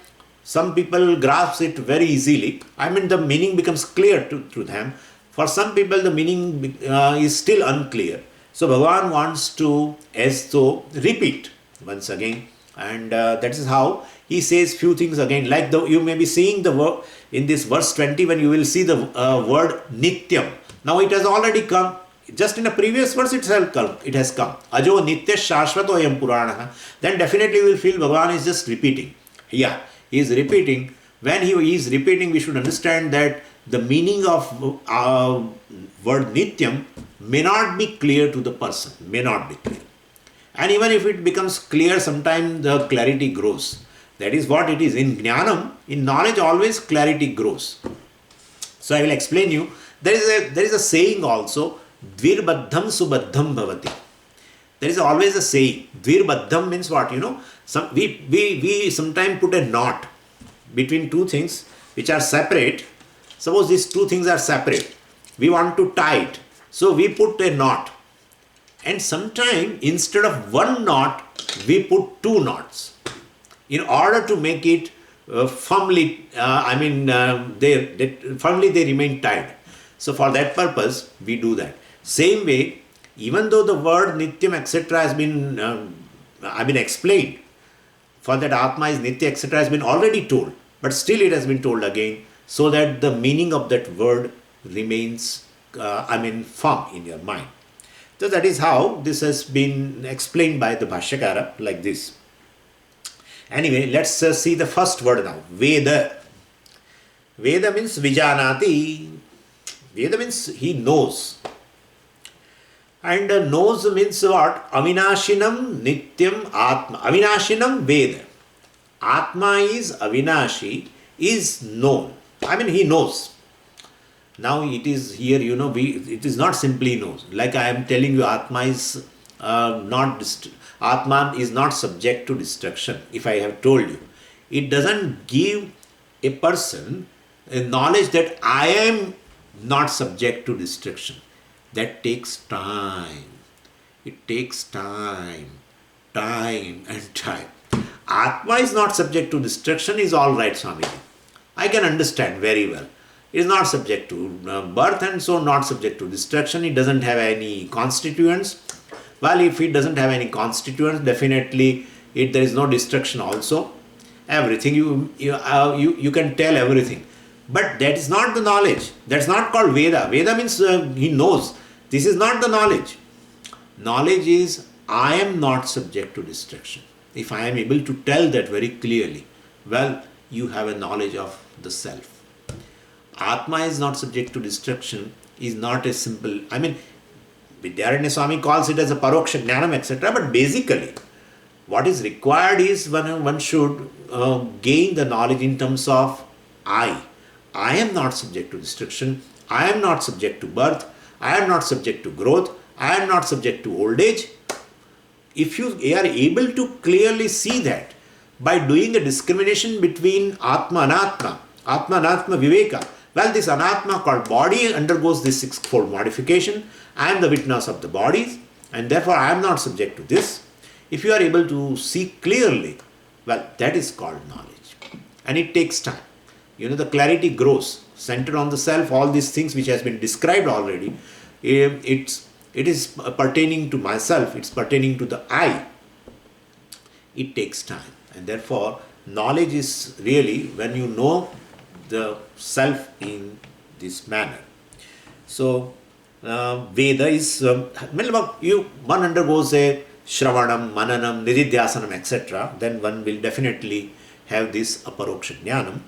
Speaker 1: some people grasp it very easily. I mean, the meaning becomes clear to them. For some people, the meaning is still unclear. So Bhagavan wants to, as though, repeat once again. And that is how he says few things again. Like you may be seeing the word in this verse 20, when you will see the word Nityam. Now it has already come. Just in the previous verse itself, it has come. Ajo Nitya Shashvato Ayam Puranaha. Then definitely we will feel Bhagavan is just repeating. Yeah, he is repeating. When he is repeating, we should understand that the meaning of word Nityam may not be clear to the person. May not be clear. And even if it becomes clear, sometimes the clarity grows. That is what it is. In Jnanam, in knowledge, always clarity grows. So I will explain you. There is a saying also, Dvirbaddham Subaddham Bhavati. There is always a saying. Dvirbaddham means what? We sometimes put a knot between two things which are separate. Suppose these two things are separate. We want to tie it. So we put a knot. And sometimes instead of one knot, we put two knots. In order to make it firmly, firmly they remain tied. So for that purpose, we do that. Same way, even though the word Nityam, etc. has been explained, for that Atma is Nitya, etc. has been already told, but still it has been told again, so that the meaning of that word remains, firm in your mind. So that is how this has been explained by the Bhashyakara like this. Anyway, let's see the first word now. Veda. Veda means Vijanati. Veda means he knows. And knows means what? Avinashinam Nityam Atma. Avinashinam Veda. Atma is Avinashi, is known. He knows. Now it is here, it is not simply knows. Like I am telling you, Atma is Atma is not subject to destruction. If I have told you, it doesn't give a person a knowledge that I am not subject to destruction. That takes time. It takes time and time. Atma is not subject to destruction is all right, Swamiji. I can understand very well. It is not subject to birth and so not subject to destruction. It doesn't have any constituents. Well, if it doesn't have any constituents, definitely there is no destruction also. Everything you can tell everything. But that is not the knowledge. That's not called Veda. Veda means he knows. This is not the knowledge. Knowledge is I am not subject to destruction. If I am able to tell that very clearly, well, you have a knowledge of the self. Atma is not subject to destruction is not a simple, Vidyaranya Swami calls it as a paroksha jnanam, etc. But basically, what is required is one should gain the knowledge in terms of I. I am not subject to destruction. I am not subject to birth. I am not subject to growth. I am not subject to old age. If you are able to clearly see that by doing a discrimination between Atma and Anatma, Atma and Anatma Viveka, well, this Anatma called body undergoes this sixfold modification. I am the witness of the bodies and therefore I am not subject to this. If you are able to see clearly, well, that is called knowledge. And it takes time. The clarity grows. Centered on the self, all these things which has been described already, it is pertaining to myself, it's pertaining to the I. It takes time. And therefore, knowledge is really when you know the self in this manner. So, Veda is, one undergoes a Shravanam, Mananam, Nididhyasanam, etc. Then one will definitely have this aparoksha jnanam,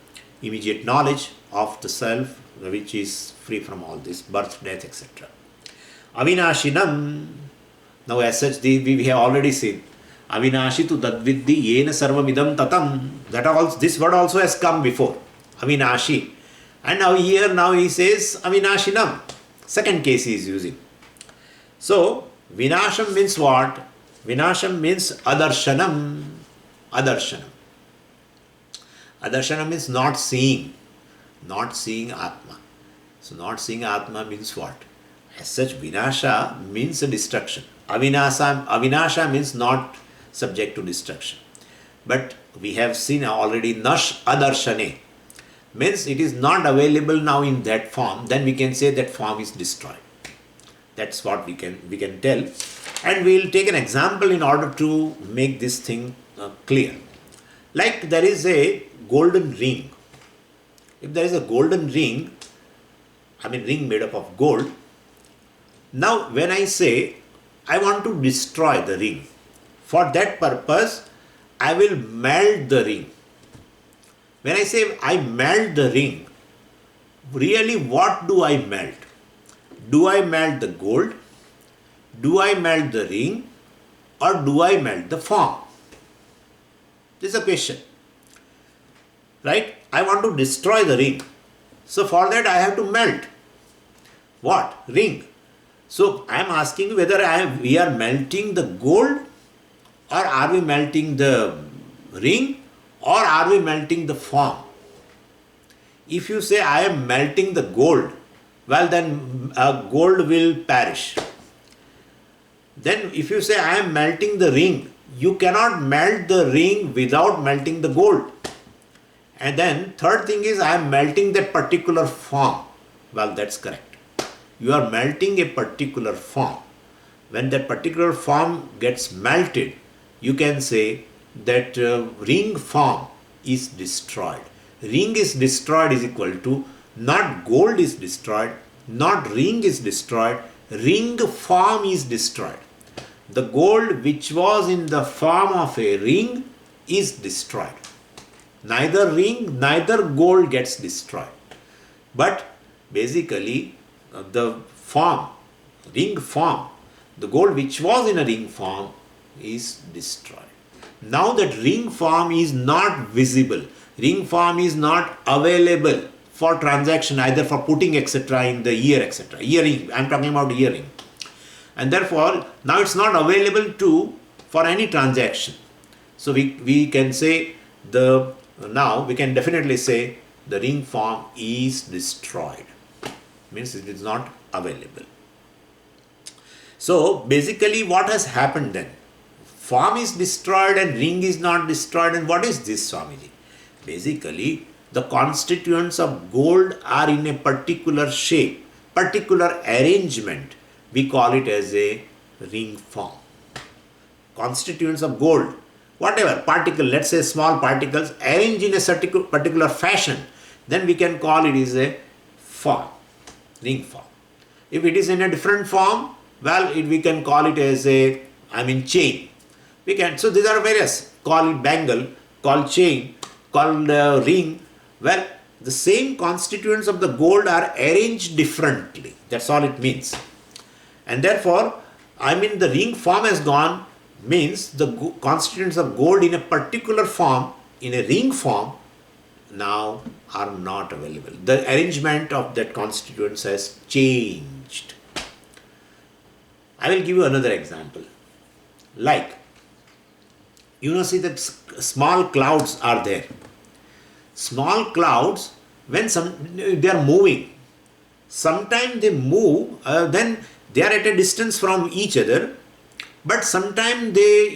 Speaker 1: immediate knowledge of the self which is free from all this birth, death, etc. Avinashinam, now as such we have already seen, Avinashi tu dadviddi yena sarvamidam tatam, this word also has come before, Avinashi. And now he says Avinashinam, second case he is using. So, Vinasham means what? Vinasham means adarshanam. Adarshanam means not seeing Atma. So not seeing Atma means what? As such, Vinasha means a destruction. Avinasha means not subject to destruction. But we have seen already Nash Adarshane means it is not available now in that form. Then we can say that form is destroyed. That's what we can tell. And we will take an example in order to make this thing clear. Like there is a golden ring. If there is a golden ring, ring made up of gold. Now when I say I want to destroy the ring, for that purpose I will melt the ring. When I say I melt the ring, really what do I melt? Do I melt the gold? Do I melt the ring? Or do I melt the form? This is a question. Right? I want to destroy the ring. So for that I have to melt. What? Ring. So I am asking whether we are melting the gold, or are we melting the ring, or are we melting the form? If you say I am melting the gold, well then gold will perish. Then if you say I am melting the ring, you cannot melt the ring without melting the gold. And then third thing is I am melting that particular form. Well, that's correct. You are melting a particular form. When that particular form gets melted, you can say that ring form is destroyed. Ring is destroyed is equal to not gold is destroyed, not ring is destroyed, ring form is destroyed. The gold which was in the form of a ring is destroyed. Neither ring, neither gold gets destroyed. But basically the form, ring form, the gold which was in a ring form is destroyed. Now that ring form is not visible, ring form is not available for transaction, either for putting etc. in the ear etc. Earring, I am talking about earring. And therefore now it's not available for any transaction. So we can say now we can definitely say the ring form is destroyed. Means it is not available. So basically what has happened then? Form is destroyed and ring is not destroyed, and what is this, Swamiji? Basically the the constituents of gold are in a particular shape, particular arrangement, we call it as a ring form. Constituents of gold, whatever particle, let's say small particles arranged in a particular fashion, then we can call it is a form, ring form. If it is in a different form, well, we can call it as a, chain. We can, so these are various, call it bangle, called chain, called ring. Well, the same constituents of the gold are arranged differently. That's all it means. And therefore, the ring form has gone, means the constituents of gold in a particular form, in a ring form, now are not available. The arrangement of that constituents has changed. I will give you another example. Like, see that small clouds are there. Small clouds, when they are moving, sometimes they move, then they are at a distance from each other, but sometimes they,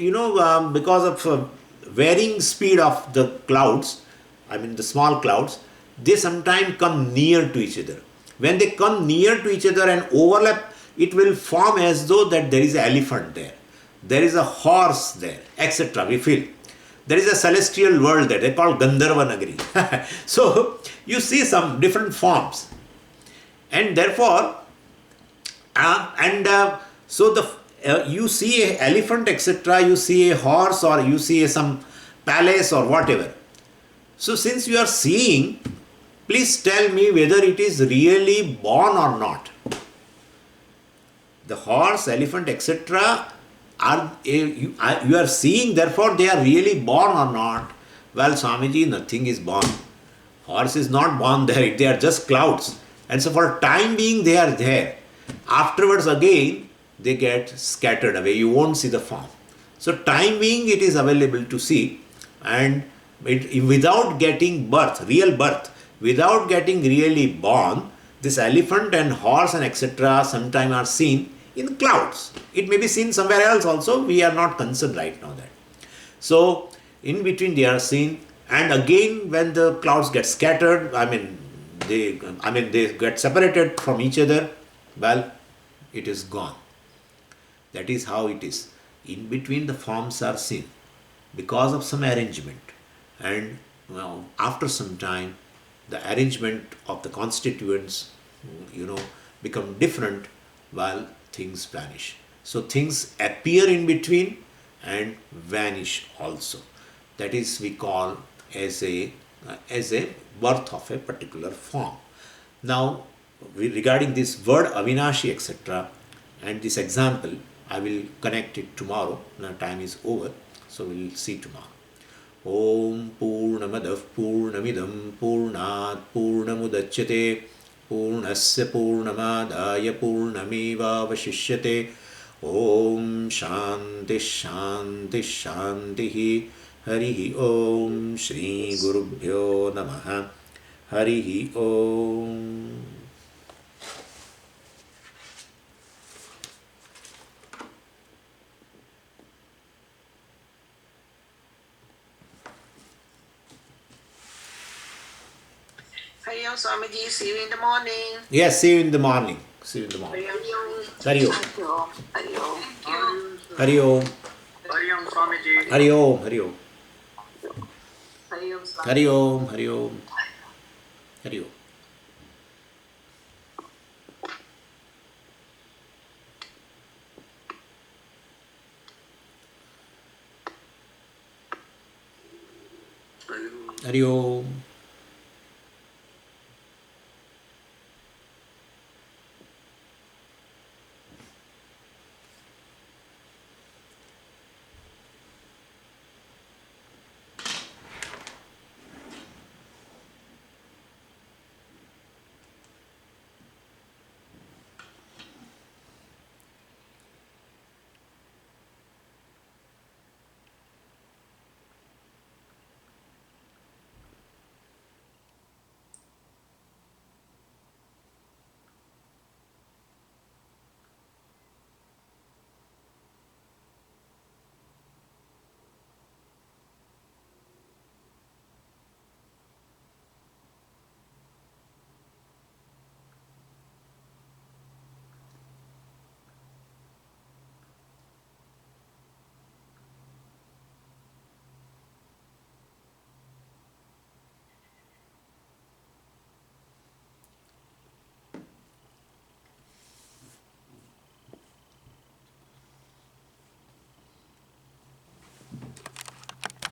Speaker 1: because of varying speed of the clouds, the small clouds, they sometimes come near to each other. When they come near to each other and overlap, it will form as though that there is an elephant there, there is a horse there, etc. We feel there is a celestial world there, they call Gandharva Nagari. So you see some different forms, and therefore, you see an elephant, etc. You see a horse, or you see some palace or whatever. So since you are seeing, please tell me whether it is really born or not. The horse, elephant, etc. You are seeing, therefore they are really born or not. Well, Swamiji, nothing is born. Horse is not born there, they are just clouds. And so for time being they are there. Afterwards again they get scattered away, you won't see the form. So time being it is available to see, and without getting birth, real birth, without getting really born, this elephant and horse and etc. sometimes are seen in clouds. It may be seen somewhere else also, we are not concerned right now that. So in between they are seen, and again when the clouds get scattered, they get separated from each other, well, it is gone. That is how it is. In between the forms are seen because of some arrangement, and after some time the arrangement of the constituents become different, while things vanish. So things appear in between and vanish also. That is we call as a birth of a particular form. Now regarding this word Avinashi, etc., and this example, I will connect it tomorrow. Now time is over, so we will see tomorrow. Om Purnamadav Purnamidam Purnat Purnamudachyate Purnasya Purnamadaya Purnameva Vashishyate. Om Shanti Shanti Shanti. Harihi Om. Shri Gurubhyo Namaha. Harihi Om.
Speaker 2: Hari Om Swamiji, see you in the morning.
Speaker 1: Yes, see you in the morning. See you in the morning. Hari Om.
Speaker 2: Hari Om.
Speaker 1: Hari Om.
Speaker 3: Hari Om Swamiji.
Speaker 1: Hari Om. Hari Om.
Speaker 2: Hari Om Swamiji.
Speaker 1: Hari Om. Hari Om. Hari Om. Hari Om.